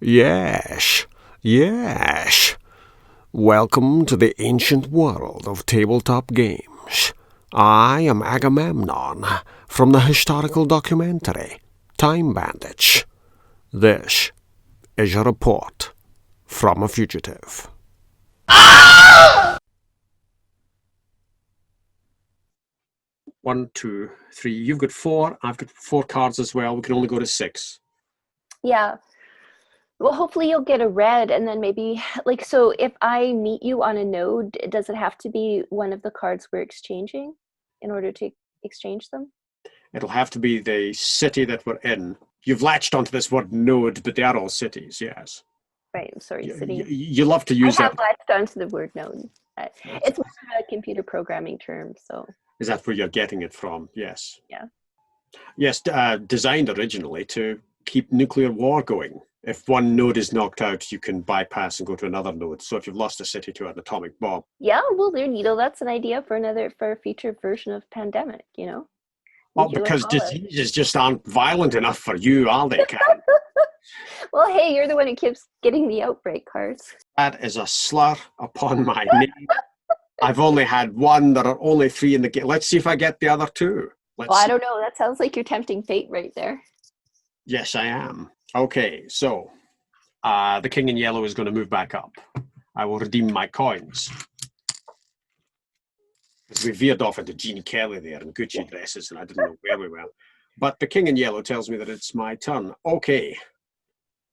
Yes, yes. Welcome to the ancient world of tabletop games. I am Agamemnon from the historical documentary Time Bandits. This is a report from a fugitive. One, two, three. You've got four. I've got four cards as well. We can only go to six. Yeah. Well, hopefully you'll get a red and then maybe so if I meet you on a node, does it have to be one of the cards we're exchanging in order to exchange them? It'll have to be the city that we're in. You've latched onto this word node, but they are all cities, yes. Right, I'm sorry, You, city. you love to I use have that. latched onto the word node. That's, It's more of a computer programming term, so is that where you're getting it from? Yes. yeah. Yes, designed originally to keep nuclear war going. If one node is knocked out, you can bypass and go to another node. So if you've lost a city to an atomic bomb, Yeah, well, that's an idea for a future version of pandemic, We well, could like because call it. diseases just aren't violent enough for you, are they, Karen? Well, hey, you're the one who keeps getting the outbreak cards. That is a slur upon my name. I've only had one. There are only three in the game. Let's see if I get the other two. Well, Let's I see. don't know. That sounds like you're tempting fate right there. Yes, I am. Okay, so the king in yellow is going to move back up. I will redeem my coins. Because we veered off into Gene Kelly there and Gucci dresses, and I didn't know where we were. But the king in yellow tells me that it's my turn. Okay,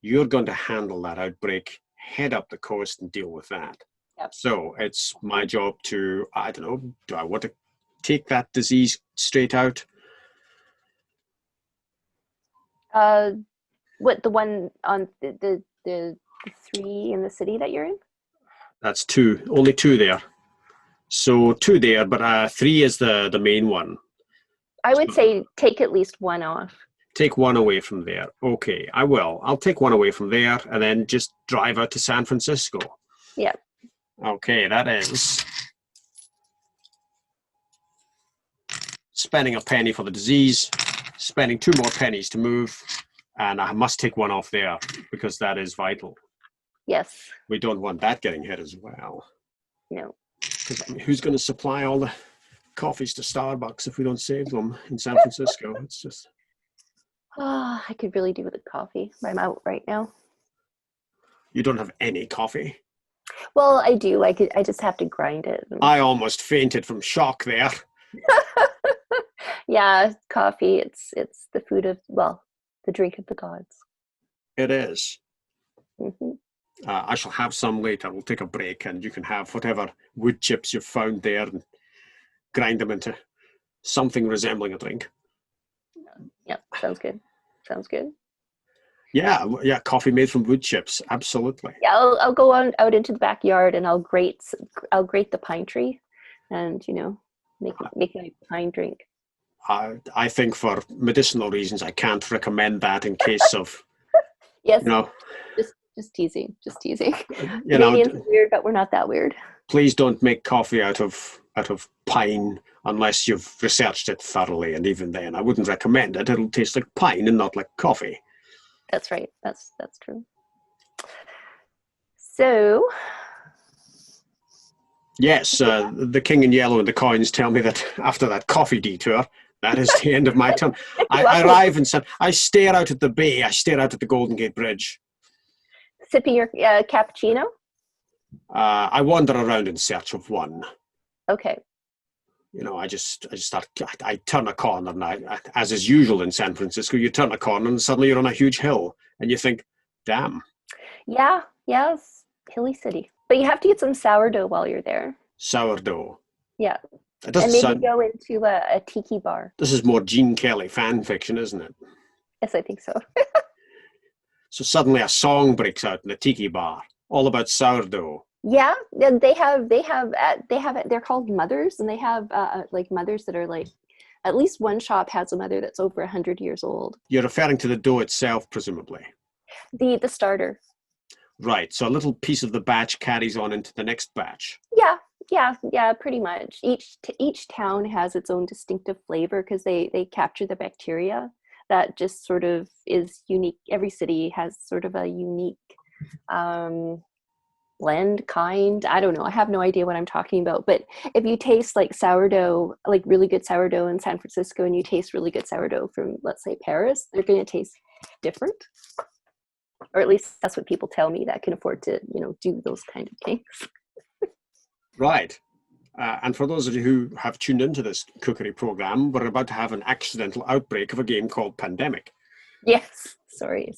you're going to handle that outbreak, head up the coast and deal with that. Yep. So it's my job to, I don't know, do I want to take that disease straight out? Uh, what the one on the three in the city that you're in? That's two, only two there. So two there, but three is the main one. I would So say take at least one off. take one away from there. Okay, I will. I'll take one away from there and then just drive out to San Francisco. Yeah. Okay, that is spending a penny for the disease, spending two more pennies to move, and I must take one off there because that is vital. Yes. We don't want that getting hit as well. No. Because I mean, who's going to supply all the coffees to Starbucks if we don't save them in San Francisco? It's just. Oh, I could really do with a coffee. I'm out right now. You don't have any coffee. Well, I do. I just have to grind it. I almost fainted from shock there. Yeah, coffee. It's the food of the drink of the gods. It is. Hmm. I shall have some later. We'll take a break and you can have whatever wood chips you've found there and grind them into something resembling a drink. Yep, sounds good. Sounds good. Yeah, coffee made from wood chips. Absolutely. Yeah, I'll go on out into the backyard and I'll grate the pine tree, and make a pine drink. I think for medicinal reasons, I can't recommend that in case of, Yes, you know, just teasing, just teasing. you know, Canadians are weird, but we're not that weird. please don't make coffee out of pine unless you've researched it thoroughly. And even then, I wouldn't recommend it. It'll taste like pine and not like coffee. That's right. That's true. So, Yes, the king in yellow and the coins tell me that after that coffee detour, that is the end of my turn. I luckily, arrive and I stare out at the bay. I stare out at the Golden Gate Bridge. sipping your cappuccino. I wander around in search of one. Okay. I just start. I turn a corner, and as is usual in San Francisco, you turn a corner and suddenly you're on a huge hill, and you think, "Damn, Yeah, yeah, it's hilly city. But you have to get some sourdough while you're there. sourdough." Yeah, It and doesn't maybe sound. go into a tiki bar. This is more Gene Kelly fan fiction, isn't it? Yes, I think so. So suddenly a song breaks out in the tiki bar, all about sourdough. Yeah, and they're called mothers, and they have like mothers that are like, at least one shop has a mother that's over 100 years old. You're referring to the dough itself, presumably. The starter. Right. So a little piece of the batch carries on into the next batch. Yeah, yeah, pretty much. Each town has its own distinctive flavor because they capture the bacteria. that just sort of is unique. Every city has sort of a unique blend kind. I don't know. I have no idea what I'm talking about. But if you taste like sourdough, like really good sourdough in San Francisco, and you taste really good sourdough from, let's say, Paris, they're going to taste different. Or at least that's what people tell me that can afford to, do those kind of things. Right. And for those of you who have tuned into this cookery program, we're about to have an accidental outbreak of a game called Pandemic. Yes. Sorry.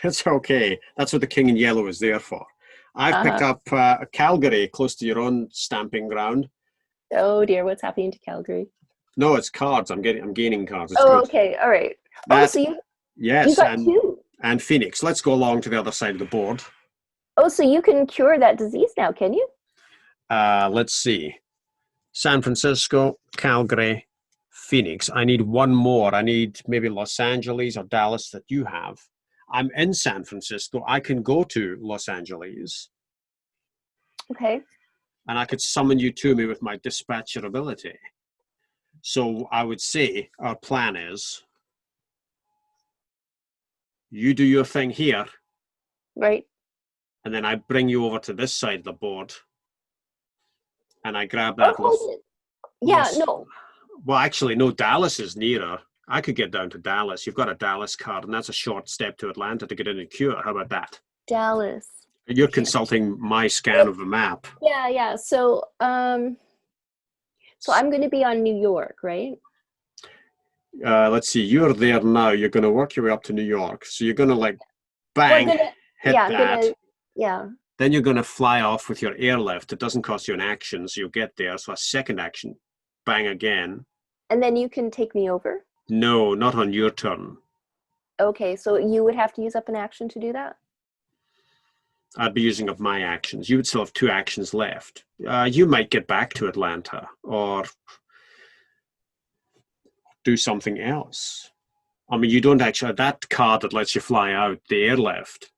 It's okay. That's what the King in Yellow is there for. I've picked up Calgary, close to your own stamping ground. Oh dear, what's happening to Calgary? No, it's cards. I'm gaining cards. It's good. Okay. All right. So you got two. And Phoenix. Let's go along to the other side of the board. Oh, so you can cure that disease now, can you? Let's see. San Francisco, Calgary, Phoenix. I need one more. I need maybe Los Angeles or Dallas that you have. I'm in San Francisco. I can go to Los Angeles. Okay. And I could summon you to me with my dispatcher ability. So I would say our plan is you do your thing here. Right. And then I bring you over to this side of the board. And I grab that. No. Well, actually, no, Dallas is nearer. I could get down to Dallas. You've got a Dallas card, and that's a short step to Atlanta to get in and cure. How about that? Dallas. You're consulting my scan of the map. Yeah. So I'm going to be on New York, right? Let's see. You're there now. You're going to work your way up to New York. So you're going to bang, hit that. Then you're going to fly off with your airlift. It doesn't cost you an action, so you'll get there. So a second action, bang again. And then you can take me over? No, not on your turn. Okay, so you would have to use up an action to do that? I'd be using up my actions. You would still have 2 actions left. You might get back to Atlanta or do something else. I mean, you don't actually have that card that lets you fly out, the airlift.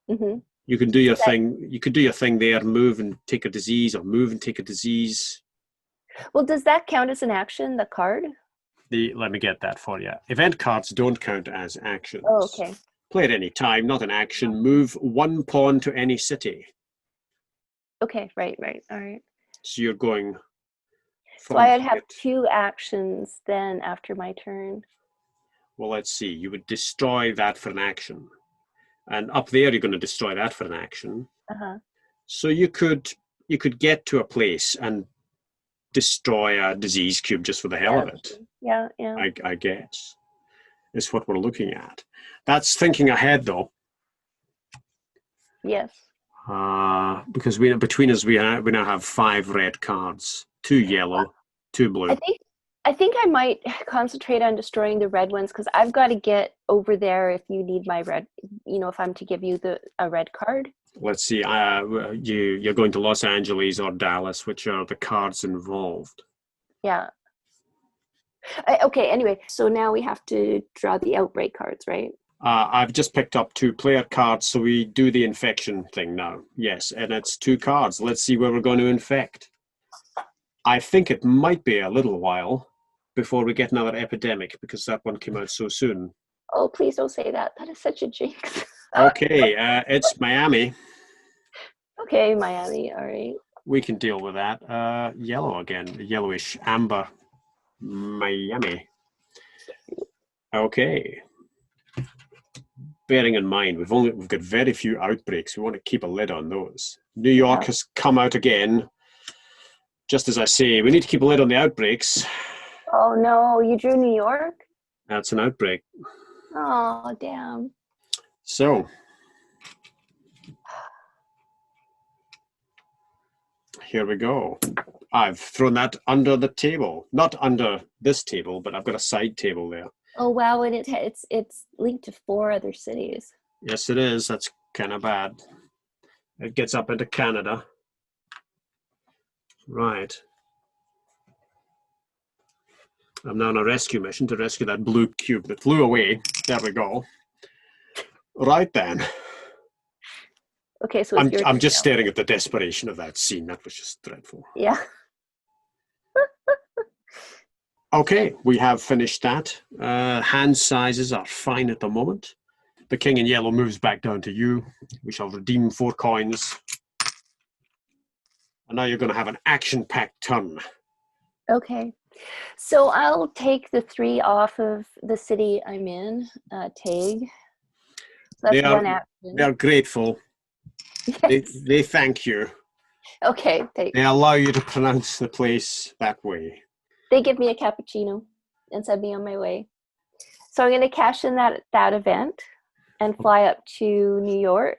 Mm-hmm. You can do your thing. You could do your thing there, move and take a disease, or move and take a disease. Well, does that count as an action, the card? Let me get that for you. Event cards don't count as actions. Oh, okay. Play at any time, not an action. Move 1 pawn to any city. Okay, right. All right. So you're going. So I'd have 2 actions then after my turn. Well, let's see. You would destroy that for an action. And up there, you're going to destroy that for an action. Uh-huh. So you could get to a place and destroy a disease cube just for the hell of it. Yeah. I guess is what we're looking at. That's thinking ahead, though. Yes. Because between us we now have 5 red cards, 2 yellow, 2 blue. I think I might concentrate on destroying the red ones because I've got to get over there if you need my red, if I'm to give you a red card. Let's see, you're going to Los Angeles or Dallas, which are the cards involved. Yeah. Okay, anyway, so now we have to draw the outbreak cards, right? I've just picked up 2 player cards, so we do the infection thing now. Yes, and it's 2 cards. Let's see where we're going to infect. I think it might be a little while before we get another epidemic because that one came out so soon. Oh, please don't say that. That is such a jinx. Okay, it's Miami. Okay, Miami. All right. We can deal with that. Yellow again, yellowish amber. Miami. Okay. Bearing in mind, we've got very few outbreaks. We want to keep a lid on those. New York has come out again. Just as I say, we need to keep a lid on the outbreaks. Oh no, you drew New York? That's an outbreak. Oh, damn. So, here we go. I've thrown that under the table. Not under this table, but I've got a side table there. Oh wow, and it's linked to 4 other cities. Yes, it is. That's kind of bad. It gets up into Canada. Right. I'm now on a rescue mission to rescue that blue cube that flew away. There we go. Right then. Okay, so I'm just staring at the desperation of that scene. That was just dreadful. Yeah. Okay, we have finished that. Hand sizes are fine at the moment. The king in yellow moves back down to you. We shall redeem 4 coins. And now you're going to have an action-packed turn. Okay. So I'll take the 3 off of the city I'm in, Tag. So that's one action. They're grateful. Yes. They thank you. Okay. They allow you to pronounce the place that way. They give me a cappuccino and send me on my way. So I'm going to cash in that event and fly up to New York.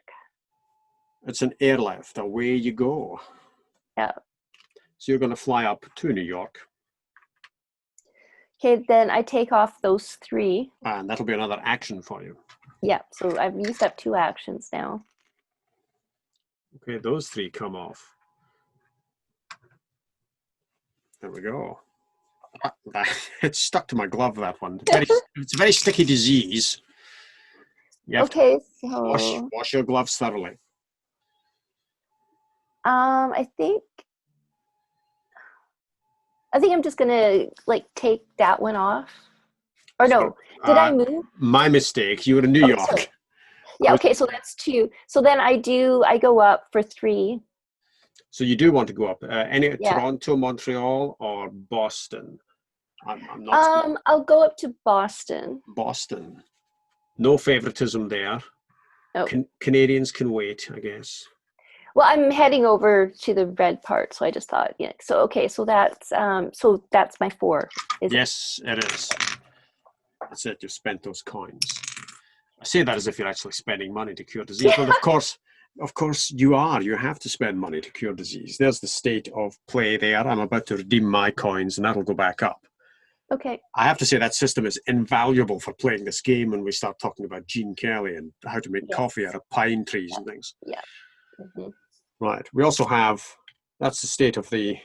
It's an airlift. Away you go. Yeah. So you're going to fly up to New York. Okay, then I take off those 3. And that'll be another action for you. Yeah, so I've used up 2 actions now. Okay, those 3 come off. There we go. It's stuck to my glove, that one. It's a very sticky disease. You have Okay, to so wash your gloves thoroughly. I think I'm just gonna like take that one off. Or no, did I move? My mistake. You were in New York. Sorry. Yeah, okay, so that's 2. So then I go up for 3. So you do want to go up. Toronto, Montreal, or Boston? I'm not. I'll go up to Boston. Boston. No favoritism there. Oh. Canadians can wait, I guess. Well, I'm heading over to the red part, so I just thought, yeah. So okay, so that's my 4. Yes, it is. That's it. You've spent those coins. I say that as if you're actually spending money to cure disease, but of course you are. You have to spend money to cure disease. There's the state of play there. I'm about to redeem my coins, and that'll go back up. Okay. I have to say that system is invaluable for playing this game when we start talking about Gene Kelly and how to make coffee out of pine trees and things. Yeah. Mm-hmm. Right. We also have, that's the state of the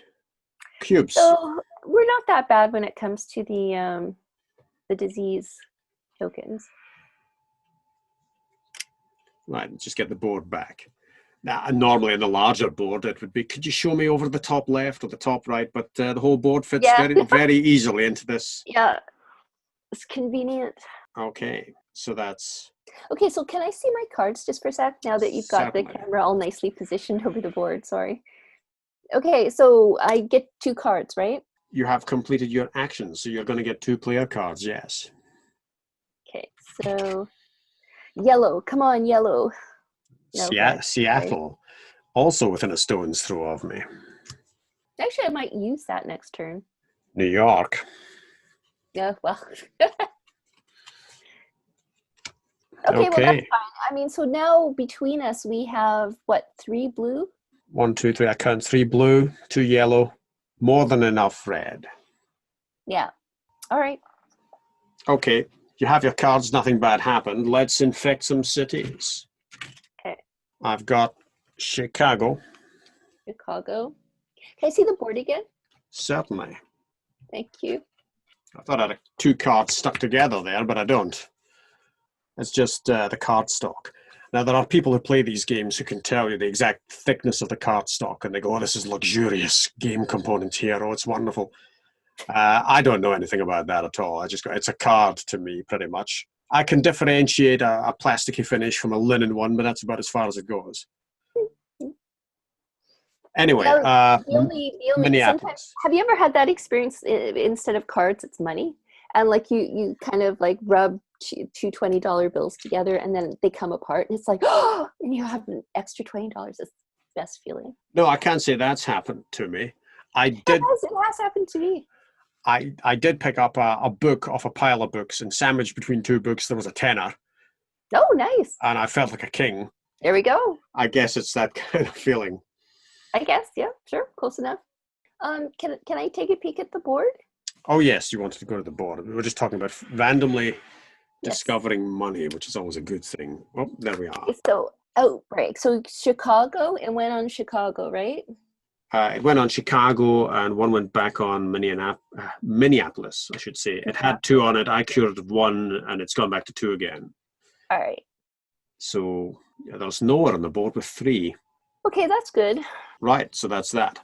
cubes. So we're not that bad when it comes to the disease tokens. Right. Just get the board back. Now, normally in the larger board, it would be, could you show me over the top left or the top right? But the whole board fits very, very easily into this. Yeah. It's convenient. Okay. So that's... Okay, so can I see my cards just for a sec now that you've got the camera all nicely positioned over the board? Sorry. Okay, so I get 2 cards, right? You have completed your actions, so you're going to get 2 player cards, yes. Okay, so yellow. Come on, yellow. No, Seattle, also within a stone's throw of me. Actually, I might use that next turn. New York. Yeah, well. Okay, well, that's fine. I mean, so now between us, we have, what, 3 blue? 1, 2, 3. I count 3 blue, 2 yellow. More than enough red. Yeah. All right. Okay. You have your cards. Nothing bad happened. Let's infect some cities. Okay. I've got Chicago. Chicago. Can I see the board again? Certainly. Thank you. I thought I had 2 cards stuck together there, but I don't. It's just the card stock. Now, there are people who play these games who can tell you the exact thickness of the card stock, and they go, oh, this is luxurious game components here. Oh, it's wonderful. I don't know anything about that at all. It's a card to me, pretty much. I can differentiate a plasticky finish from a linen one, but that's about as far as it goes. Anyway, Minneapolis. Have you ever had that experience? Instead of cards, it's money, and like you kind of like rub 2 $20 bills together, and then they come apart, and it's like, oh, and you have an extra $20. It's the best feeling. No, I can't say that's happened to me. It has happened to me. I did pick up a book off a pile of books, and sandwiched between 2 books there was a tenner. Oh, nice. And I felt like a king. There we go. I guess it's that kind of feeling. I guess, yeah, sure, close enough. Can I take a peek at the board? Oh yes, you wanted to go to the board. We were just talking about randomly discovering money, which is always a good thing. Oh, there we are. So outbreak. So Chicago, it went on Chicago, right? It went on Chicago, and one went back on Minneapolis, I should say. It had 2 on it. I cured 1, and it's gone back to 2 again. All right. So there's nowhere on the board with 3. Okay, that's good. Right, so that's that.